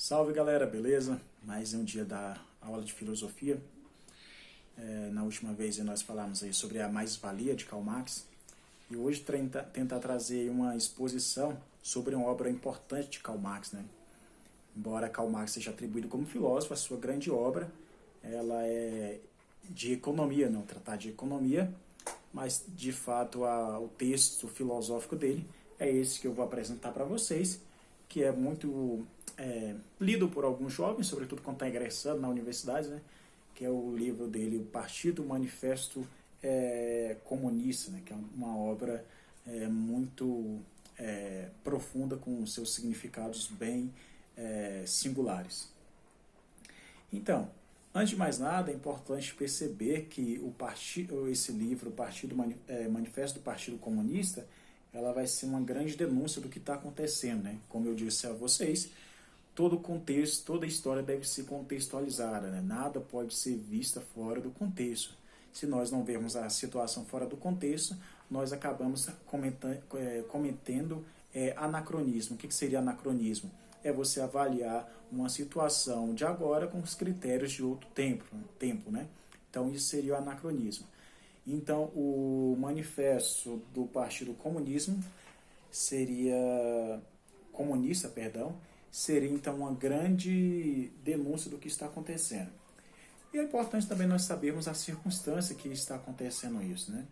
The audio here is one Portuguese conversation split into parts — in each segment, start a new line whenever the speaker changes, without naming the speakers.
Salve galera, beleza? Mais um dia da aula de filosofia. Na última vez nós falamos aí sobre a mais-valia de Karl Marx e hoje tentar trazer uma exposição sobre uma obra importante de Karl Marx, né? Embora Karl Marx seja atribuído como filósofo, a sua grande obra ela é de economia, não tratar de economia, mas de fato o texto filosófico dele é esse que eu vou apresentar para vocês, que é muito lido por alguns jovens, sobretudo quando está ingressando na universidade, né? Que é o livro dele, O Partido Manifesto Comunista, né? Que é uma obra muito profunda, com seus significados bem singulares. Então, antes de mais nada, é importante perceber que esse livro, o Manifesto do Partido Comunista, ela vai ser uma grande denúncia do que está acontecendo, né? Como eu disse a vocês, todo contexto, toda história deve ser contextualizada, né? Nada pode ser vista fora do contexto. Se nós não vermos a situação fora do contexto, nós acabamos cometendo anacronismo. O que seria anacronismo? É você avaliar uma situação de agora com os critérios de outro tempo, né? Então isso seria o anacronismo. Então o manifesto do Partido Comunista, seria então uma grande denúncia do que está acontecendo. E é importante também nós sabermos a circunstância que está acontecendo isso, né?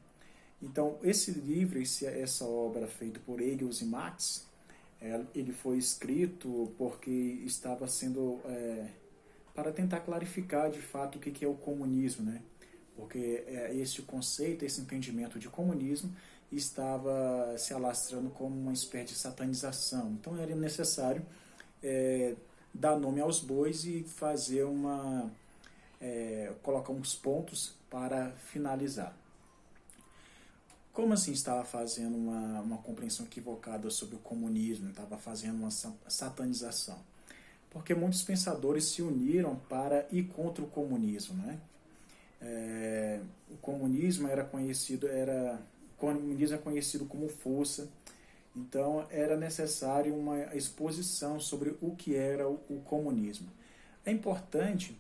Então, esse livro, essa obra feita por Engels e Marx, ele foi escrito porque estava sendo para tentar clarificar de fato o que é o comunismo, né? Porque esse conceito, esse entendimento de comunismo estava se alastrando como uma espécie de satanização. Então era necessário dar nome aos bois e fazer colocar uns pontos para finalizar. Como assim estava fazendo uma compreensão equivocada sobre o comunismo, estava fazendo uma satanização? Porque muitos pensadores se uniram para ir contra o comunismo, né? O comunismo é conhecido como força, então era necessário uma exposição sobre o que era o comunismo. É importante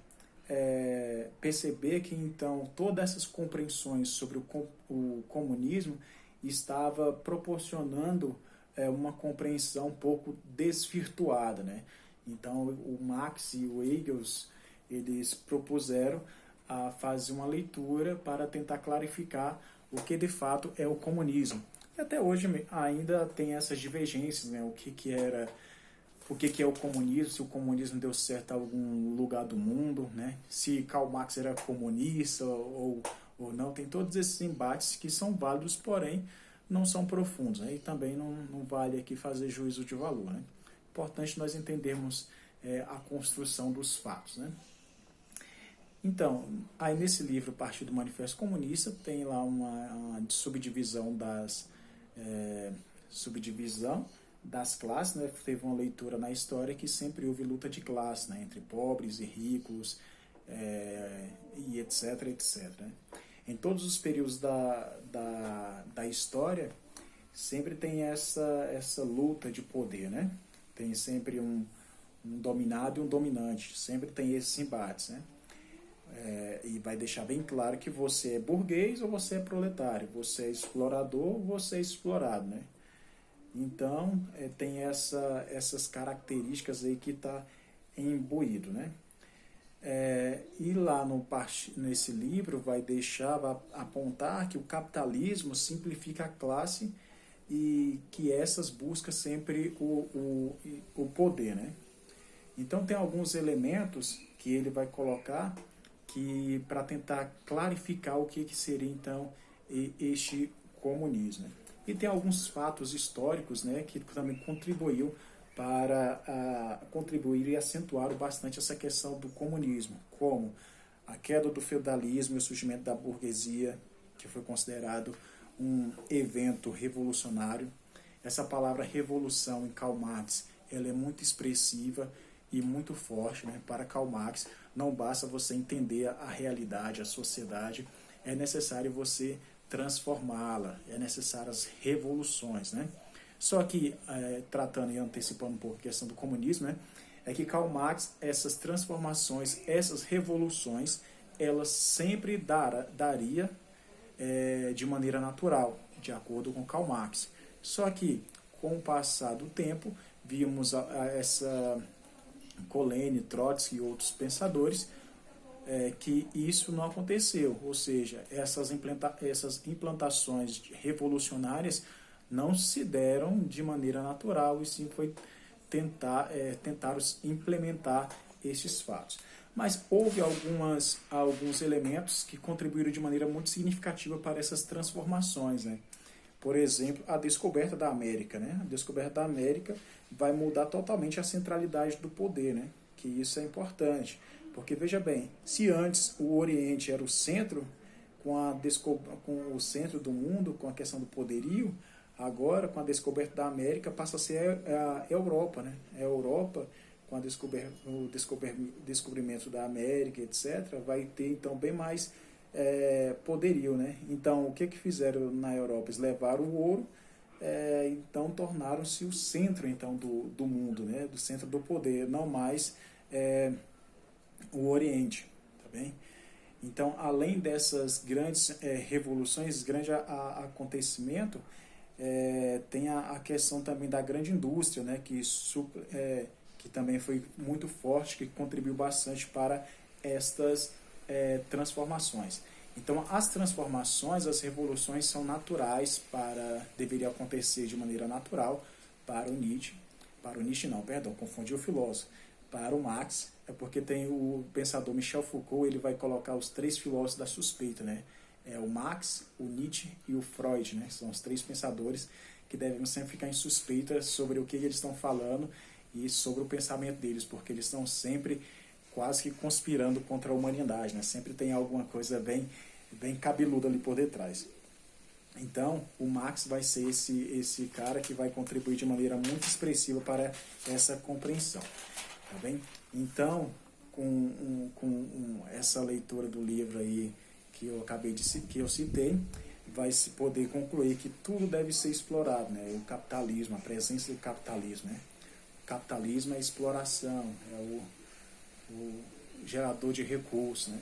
perceber que então todas essas compreensões sobre o comunismo estava proporcionando uma compreensão um pouco desvirtuada, né? Então o Marx e o Engels eles propuseram a fazer uma leitura para tentar clarificar o que de fato é o comunismo. E até hoje ainda tem essas divergências, né? O que é o comunismo, se o comunismo deu certo em algum lugar do mundo, né? Se Karl Marx era comunista ou não. Tem todos esses embates que são válidos, porém não são profundos, né? E também não vale aqui fazer juízo de valor, né? Importante nós entendermos a construção dos fatos, né? Então, aí nesse livro, Partido Manifesto Comunista, tem lá uma subdivisão das classes, né? Teve uma leitura na história que sempre houve luta de classe, né? Entre pobres e ricos, e etc, etc. Né? Em todos os períodos da história, sempre tem essa luta de poder, né? Tem sempre um dominado e um dominante, sempre tem esses embates, né? E vai deixar bem claro que você é burguês ou você é proletário, você é explorador ou você é explorado, né? Então, tem essas características aí que está imbuído, né? E lá nesse livro vai apontar que o capitalismo simplifica a classe e que essas buscam sempre o poder, né? Então, tem alguns elementos que ele vai colocar para tentar clarificar o que seria então este comunismo. E tem alguns fatos históricos, né, que também contribuir e acentuaram bastante essa questão do comunismo, como a queda do feudalismo e o surgimento da burguesia, que foi considerado um evento revolucionário. Essa palavra revolução em Karl Marx, ela é muito expressiva e muito forte, né? Para Karl Marx, não basta você entender a realidade, a sociedade, é necessário você transformá-la, é necessário as revoluções, né? Só que, tratando e antecipando um pouco a questão do comunismo, né, é que Karl Marx, essas transformações, essas revoluções, elas sempre daria de maneira natural, de acordo com Karl Marx. Só que, com o passar do tempo, vimos essa Colene, Trotsky e outros pensadores que isso não aconteceu, ou seja, essas implantações revolucionárias não se deram de maneira natural, e sim foi tentaram implementar esses fatos. Mas houve alguns elementos que contribuíram de maneira muito significativa para essas transformações, né? Por exemplo, a descoberta da América, né? A descoberta da América vai mudar totalmente a centralidade do poder, né? Que isso é importante, porque veja bem, se antes o Oriente era o centro, com o centro do mundo, com a questão do poderio, agora com a descoberta da América passa a ser a Europa, né? A Europa, com o descobrimento da América, etc., vai ter então bem mais poderio, né? Então, o que fizeram na Europa? Eles levaram o ouro, então tornaram-se o centro então do mundo, né? Do centro do poder, não mais o Oriente, tá bem? Então, além dessas grandes revoluções, grande acontecimento, tem a questão também da grande indústria, né? Que também foi muito forte, que contribuiu bastante para estas transformações. Então, as transformações, as revoluções são naturais deveria acontecer de maneira natural para o Nietzsche não, perdão, confundi o filósofo, para o Marx, porque tem o pensador Michel Foucault, ele vai colocar os 3 filósofos da suspeita, né? O Marx, o Nietzsche e o Freud, né? São os 3 pensadores que devem sempre ficar em suspeita sobre o que eles estão falando e sobre o pensamento deles, porque eles estão sempre quase que conspirando contra a humanidade, né? Sempre tem alguma coisa bem cabeluda ali por detrás. Então, o Marx vai ser esse cara que vai contribuir de maneira muito expressiva para essa compreensão, tá bem? Então, com essa leitura do livro aí que eu citei, vai se poder concluir que tudo deve ser explorado, né? O capitalismo, a presença do capitalismo, né? O capitalismo é a exploração, é o gerador de recursos, né?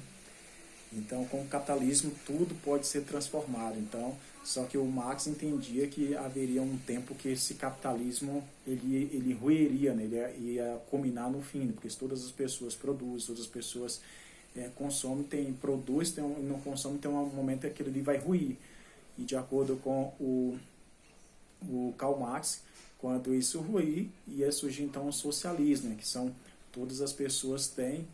Então, com o capitalismo, tudo pode ser transformado. Então, só que o Marx entendia que haveria um tempo que esse capitalismo ele ruiria, né? Ele ia culminar no fim, porque se todas as pessoas produzem, todas as pessoas consomem, não consomem, tem um momento que aquilo ali vai ruir. E de acordo com o Karl Marx, quando isso ruir, ia surgir então o socialismo, né? Que são todas as pessoas têm.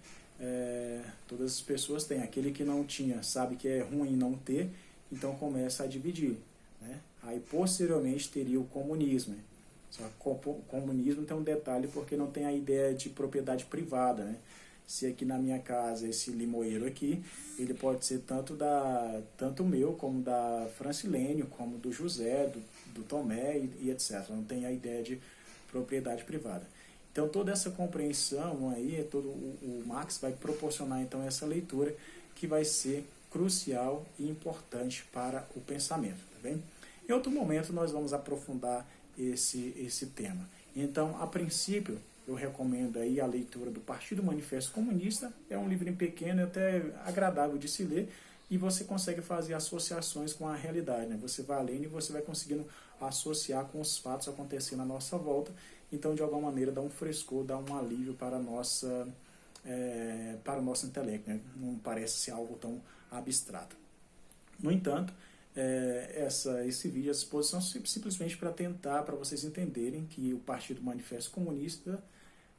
Aquele que não tinha sabe que é ruim não ter, então começa a dividir, né? Aí posteriormente teria o comunismo, né? Só que o comunismo tem um detalhe, porque não tem a ideia de propriedade privada, né? Se aqui na minha casa esse limoeiro aqui, ele pode ser tanto meu como da Francilênio, como do José, do Tomé e etc. Não tem a ideia de propriedade privada. Então, toda essa compreensão aí, o Marx vai proporcionar, então, essa leitura que vai ser crucial e importante para o pensamento, tá bem? Em outro momento, nós vamos aprofundar esse tema. Então, a princípio, eu recomendo aí a leitura do Partido Manifesto Comunista. É um livrinho pequeno, até agradável de se ler, e você consegue fazer associações com a realidade, né? Você vai lendo e você vai conseguindo associar com os fatos acontecendo à nossa volta. Então, de alguma maneira, dá um frescor, dá um alívio para o nosso intelecto, né? Não parece ser algo tão abstrato. No entanto, esse vídeo é à disposição simplesmente para vocês entenderem que o Partido Manifesto Comunista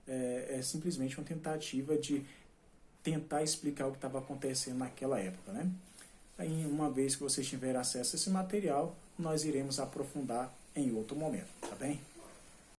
é simplesmente uma tentativa de tentar explicar o que estava acontecendo naquela época, né? Aí, uma vez que vocês tiverem acesso a esse material, nós iremos aprofundar em outro momento, tá bem?